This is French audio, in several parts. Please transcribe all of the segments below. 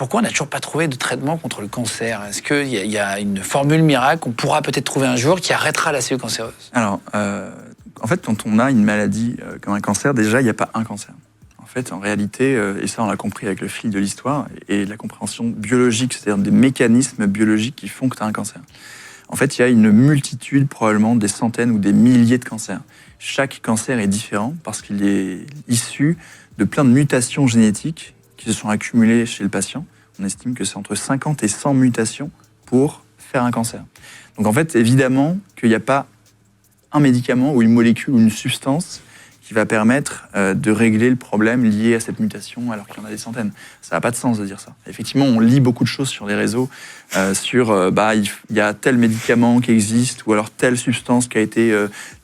Pourquoi on n'a toujours pas trouvé de traitement contre le cancer? Est-ce qu'il y a une formule miracle qu'on pourra peut-être trouver un jour qui arrêtera la cellule cancéreuse? Alors, en fait, quand on a une maladie comme un cancer, déjà, il n'y a pas un cancer. En fait, en réalité, et ça on l'a compris avec le fil de l'histoire et la compréhension biologique, c'est-à-dire des mécanismes biologiques qui font que tu as un cancer. En fait, il y a une multitude, probablement des centaines ou des milliers de cancers. Chaque cancer est différent parce qu'il est issu de plein de mutations génétiques qui se sont accumulées chez le patient. On estime que c'est entre 50 et 100 mutations pour faire un cancer. Donc en fait, évidemment qu'il n'y a pas un médicament ou une molécule ou une substance qui va permettre de régler le problème lié à cette mutation alors qu'il y en a des centaines. Ça n'a pas de sens de dire ça. Effectivement, on lit beaucoup de choses sur les réseaux il y a tel médicament qui existe ou alors telle substance qui a été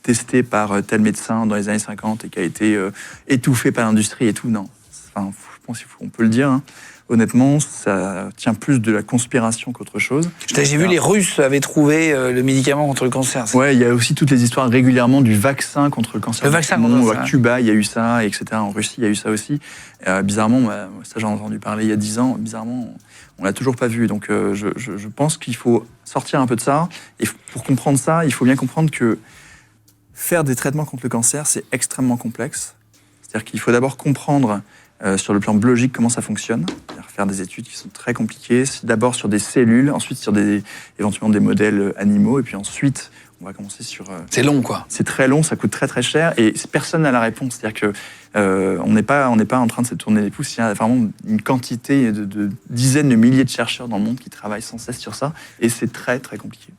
testée par tel médecin dans les années 50 et qui a été étouffée par l'industrie et tout. Non. Enfin, je pense qu'on peut le dire. Hein. Honnêtement, ça tient plus de la conspiration qu'autre chose. J'ai vu les Russes avaient trouvé le médicament contre le cancer. Ouais, il y a aussi toutes les histoires régulièrement du vaccin contre le cancer. Le vaccin contre le cancer. À Cuba, il y a eu ça, etc. En Russie, il y a eu ça aussi. Bizarrement, ça j'en ai entendu parler il y a 10 ans. Bizarrement, on l'a toujours pas vu. Donc, je pense qu'il faut sortir un peu de ça. Et pour comprendre ça, il faut bien comprendre que faire des traitements contre le cancer, c'est extrêmement complexe. C'est-à-dire qu'il faut d'abord comprendre sur le plan biologique comment ça fonctionne, faire des études qui sont très compliquées, d'abord sur des cellules, ensuite sur éventuellement des modèles animaux, et puis ensuite on va commencer sur... C'est long quoi. C'est très long, ça coûte très très cher, et personne n'a la réponse. C'est-à-dire qu'on n'est pas en train de se tourner les pouces, il y a vraiment une quantité de dizaines de milliers de chercheurs dans le monde qui travaillent sans cesse sur ça, et c'est très très compliqué.